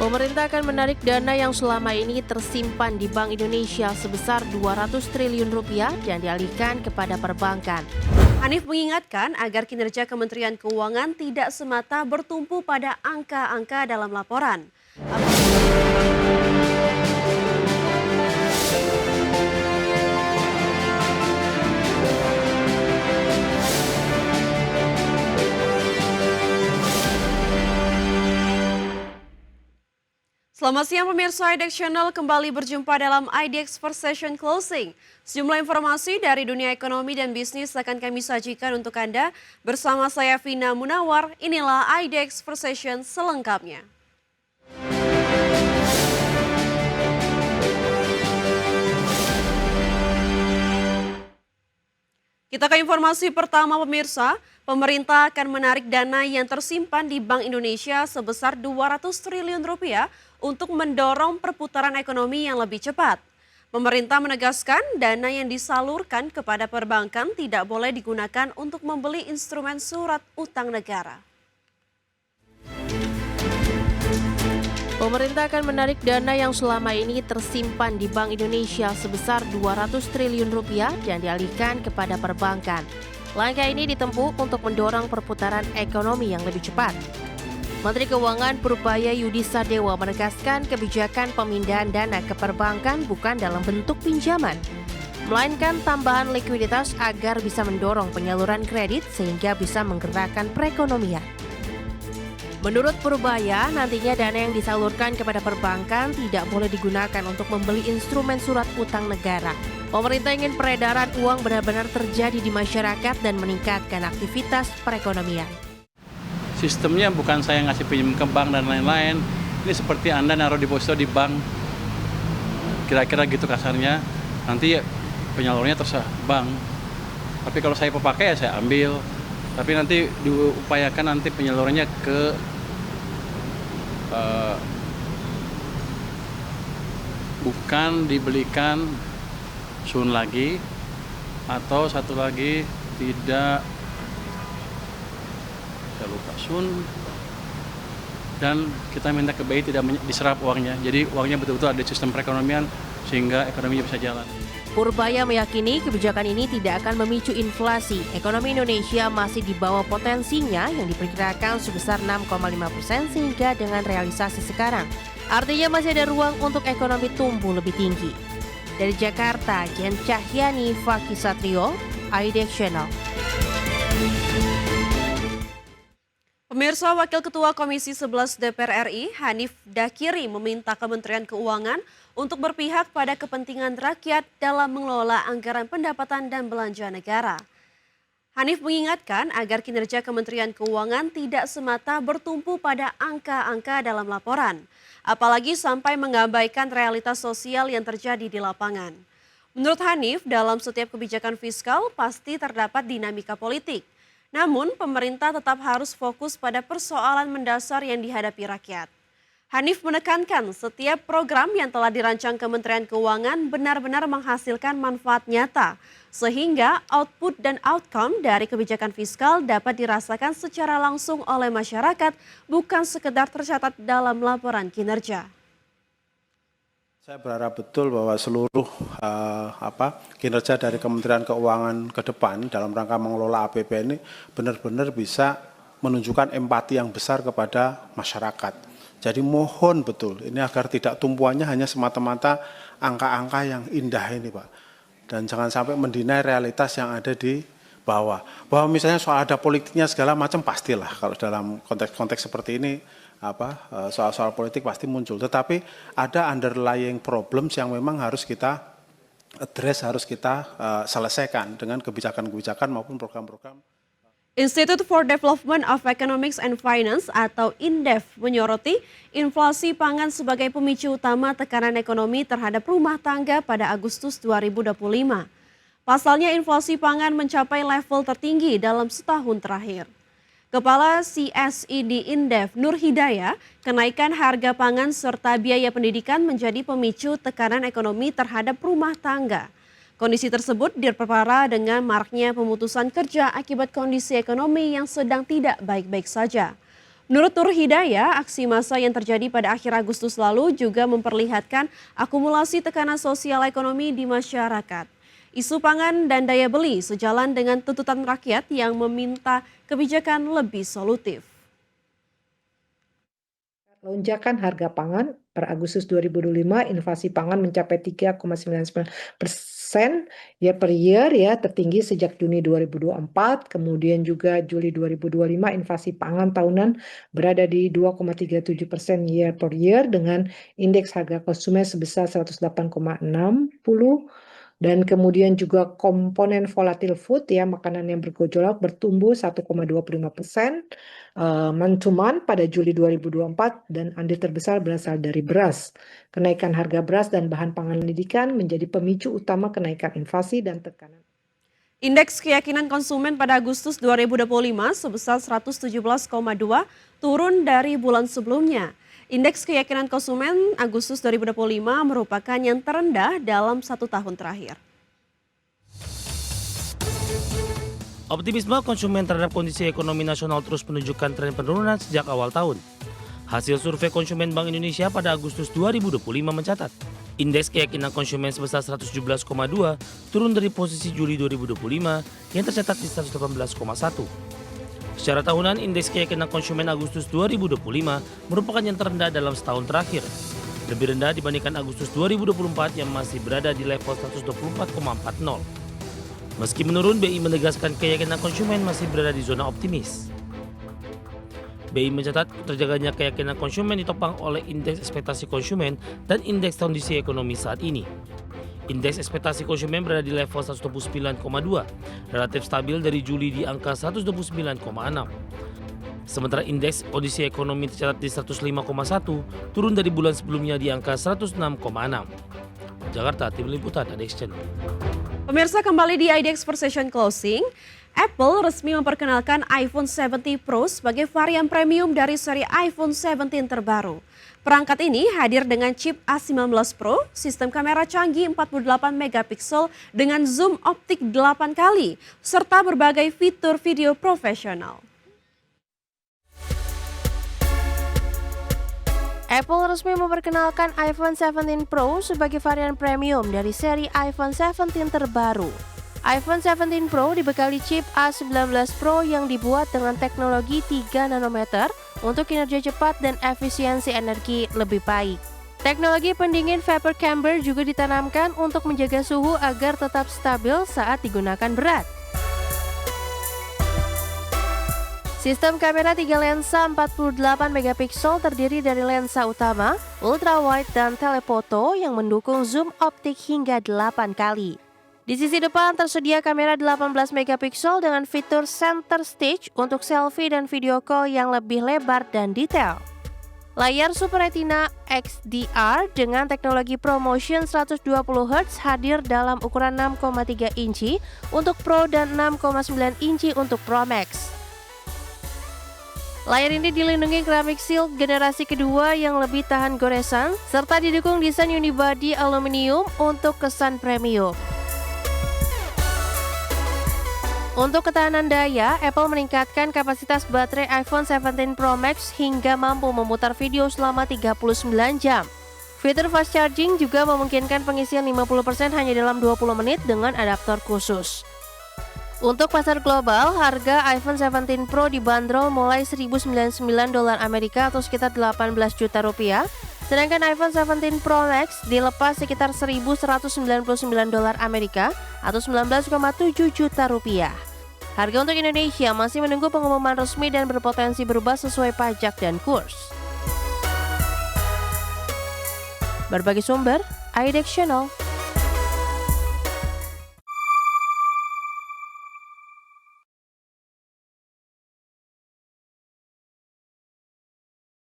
Pemerintah akan menarik dana yang selama ini tersimpan di Bank Indonesia sebesar 200 triliun rupiah dan dialihkan kepada perbankan. Hanif mengingatkan agar kinerja Kementerian Keuangan tidak semata bertumpu pada angka-angka dalam laporan. Selamat siang pemirsa IDX Channel, kembali berjumpa dalam IDX First Session Closing. Sejumlah informasi dari dunia ekonomi dan bisnis akan kami sajikan untuk Anda. Bersama saya Vina Munawar, inilah IDX First Session selengkapnya. Kita ke informasi pertama pemirsa, pemerintah akan menarik dana yang tersimpan di Bank Indonesia sebesar 200 triliun rupiah untuk mendorong perputaran ekonomi yang lebih cepat. Pemerintah menegaskan dana yang disalurkan kepada perbankan tidak boleh digunakan untuk membeli instrumen surat utang negara. Pemerintah akan menarik dana yang selama ini tersimpan di Bank Indonesia sebesar 200 triliun rupiah dan dialihkan kepada perbankan. Langkah ini ditempuh untuk mendorong perputaran ekonomi yang lebih cepat. Menteri Keuangan Purubaya Yudi Sadewa menegaskan kebijakan pemindahan dana ke perbankan bukan dalam bentuk pinjaman, melainkan tambahan likuiditas agar bisa mendorong penyaluran kredit sehingga bisa menggerakkan perekonomian. Menurut Purubaya, nantinya dana yang disalurkan kepada perbankan tidak boleh digunakan untuk membeli instrumen surat utang negara. Pemerintah ingin peredaran uang benar-benar terjadi di masyarakat dan meningkatkan aktivitas perekonomian. Sistemnya bukan saya ngasih pinjam ke bank dan lain-lain. Ini seperti Anda naruh deposito di bank. Kira-kira gitu kasarnya. Nanti penyalurnya terserah bank. Tapi kalau saya pakai ya saya ambil. Tapi nanti diupayakan nanti penyalurannya ke bukan dibelikan sun lagi, atau satu lagi tidak, saya lupa, sun, dan kita minta ke BI tidak diserap uangnya. Jadi uangnya betul-betul ada di sistem perekonomian sehingga ekonominya bisa jalan. Purubaya meyakini kebijakan ini tidak akan memicu inflasi. Ekonomi Indonesia masih di bawah potensinya yang diperkirakan sebesar 6,5% sehingga dengan realisasi sekarang. Artinya masih ada ruang untuk ekonomi tumbuh lebih tinggi. Dari Jakarta, Jen Cahyani, Fakih Satrio, IDX Channel. Pemirsa, Wakil Ketua Komisi 11 DPR RI, Hanif Dakiri, meminta Kementerian Keuangan untuk berpihak pada kepentingan rakyat dalam mengelola anggaran pendapatan dan belanja negara. Hanif mengingatkan agar kinerja Kementerian Keuangan tidak semata bertumpu pada angka-angka dalam laporan, apalagi sampai mengabaikan realitas sosial yang terjadi di lapangan. Menurut Hanif, dalam setiap kebijakan fiskal pasti terdapat dinamika politik. Namun, pemerintah tetap harus fokus pada persoalan mendasar yang dihadapi rakyat. Hanif menekankan setiap program yang telah dirancang Kementerian Keuangan benar-benar menghasilkan manfaat nyata, sehingga output dan outcome dari kebijakan fiskal dapat dirasakan secara langsung oleh masyarakat, bukan sekedar tercatat dalam laporan kinerja. Saya berharap betul bahwa seluruh kinerja dari Kementerian Keuangan ke depan dalam rangka mengelola APBN ini benar-benar bisa menunjukkan empati yang besar kepada masyarakat. Jadi mohon betul ini agar tidak tumpuannya hanya semata-mata angka-angka yang indah ini Pak. Dan jangan sampai mendinai realitas yang ada di bawah. Bahwa misalnya soal ada politiknya segala macam pastilah kalau dalam konteks-konteks seperti ini soal-soal politik pasti muncul. Tetapi ada underlying problems yang memang harus kita address, harus kita selesaikan dengan kebijakan-kebijakan maupun program-program. Institute for Development of Economics and Finance atau INDEF menyoroti inflasi pangan sebagai pemicu utama tekanan ekonomi terhadap rumah tangga pada Agustus 2025. Pasalnya inflasi pangan mencapai level tertinggi dalam setahun terakhir. Kepala CSI di INDEF Nur Hidayah, kenaikan harga pangan serta biaya pendidikan menjadi pemicu tekanan ekonomi terhadap rumah tangga. Kondisi tersebut diperparah dengan maraknya pemutusan kerja akibat kondisi ekonomi yang sedang tidak baik-baik saja. Menurut Nur Hidayah, aksi massa yang terjadi pada akhir Agustus lalu juga memperlihatkan akumulasi tekanan sosial ekonomi di masyarakat. Isu pangan dan daya beli sejalan dengan tuntutan rakyat yang meminta kebijakan lebih solutif. Lonjakan harga pangan per Agustus 2025, inflasi pangan mencapai 3,99% year per year ya, tertinggi sejak Juni 2024. Kemudian juga Juli 2025 inflasi pangan tahunan berada di 2,37% year per year dengan indeks harga konsumen sebesar 108,60. Dan kemudian juga komponen volatile food ya, makanan yang bergejolak bertumbuh 1,25% month to month pada Juli 2024 dan andil terbesar berasal dari beras. Kenaikan harga beras dan bahan pangan pendidikan menjadi pemicu utama kenaikan inflasi dan tekanan. Indeks keyakinan konsumen pada Agustus 2025 sebesar 117,2 turun dari bulan sebelumnya. Indeks keyakinan konsumen Agustus 2025 merupakan yang terendah dalam 1 tahun terakhir. Optimisme konsumen terhadap kondisi ekonomi nasional terus menunjukkan tren penurunan sejak awal tahun. Hasil survei konsumen Bank Indonesia pada Agustus 2025 mencatat, indeks keyakinan konsumen sebesar 117,2 turun dari posisi Juli 2025 yang tercatat di 118,1. Secara tahunan, indeks keyakinan konsumen Agustus 2025 merupakan yang terendah dalam setahun terakhir. Lebih rendah dibandingkan Agustus 2024 yang masih berada di level 124,40. Meski menurun, BI menegaskan keyakinan konsumen masih berada di zona optimis. BI mencatat terjaganya keyakinan konsumen ditopang oleh indeks ekspektasi konsumen dan indeks kondisi ekonomi saat ini. Indeks ekspektasi konsumen berada di level 129,2, relatif stabil dari Juli di angka 129,6. Sementara indeks kondisi ekonomi tercatat di 105,1, turun dari bulan sebelumnya di angka 106,6. Jakarta, Tim Liputan, IDX Channel. Pemirsa, kembali di IDX per session closing. Apple resmi memperkenalkan iPhone 70 Pro sebagai varian premium dari seri iPhone 17 terbaru. Perangkat ini hadir dengan chip A19 Pro, sistem kamera canggih 48 megapiksel dengan zoom optik 8 kali, serta berbagai fitur video profesional. Apple resmi memperkenalkan iPhone 17 Pro sebagai varian premium dari seri iPhone 17 terbaru. iPhone 17 Pro dibekali chip A19 Pro yang dibuat dengan teknologi 3 nanometer untuk kinerja cepat dan efisiensi energi lebih baik. Teknologi pendingin vapor chamber juga ditanamkan untuk menjaga suhu agar tetap stabil saat digunakan berat. Sistem kamera 3 lensa 48 megapiksel terdiri dari lensa utama, ultrawide, dan telefoto yang mendukung zoom optik hingga 8 kali. Di sisi depan tersedia kamera 18 megapiksel dengan fitur center stage untuk selfie dan video call yang lebih lebar dan detail. Layar Super Retina XDR dengan teknologi ProMotion 120 Hz hadir dalam ukuran 6,3 inci untuk Pro dan 6,9 inci untuk Pro Max. Layar ini dilindungi keramik silk generasi kedua yang lebih tahan goresan, serta didukung desain unibody aluminium untuk kesan premium. Untuk ketahanan daya, Apple meningkatkan kapasitas baterai iPhone 17 Pro Max hingga mampu memutar video selama 39 jam. Fitur fast charging juga memungkinkan pengisian 50% hanya dalam 20 menit dengan adaptor khusus. Untuk pasar global, harga iPhone 17 Pro dibanderol mulai $1.099 Amerika atau sekitar 18 juta rupiah, sedangkan iPhone 17 Pro Max dilepas sekitar $1.199 Amerika atau 19,7 juta rupiah. Harga untuk Indonesia masih menunggu pengumuman resmi dan berpotensi berubah sesuai pajak dan kurs. Berbagai sumber, IDX Channel.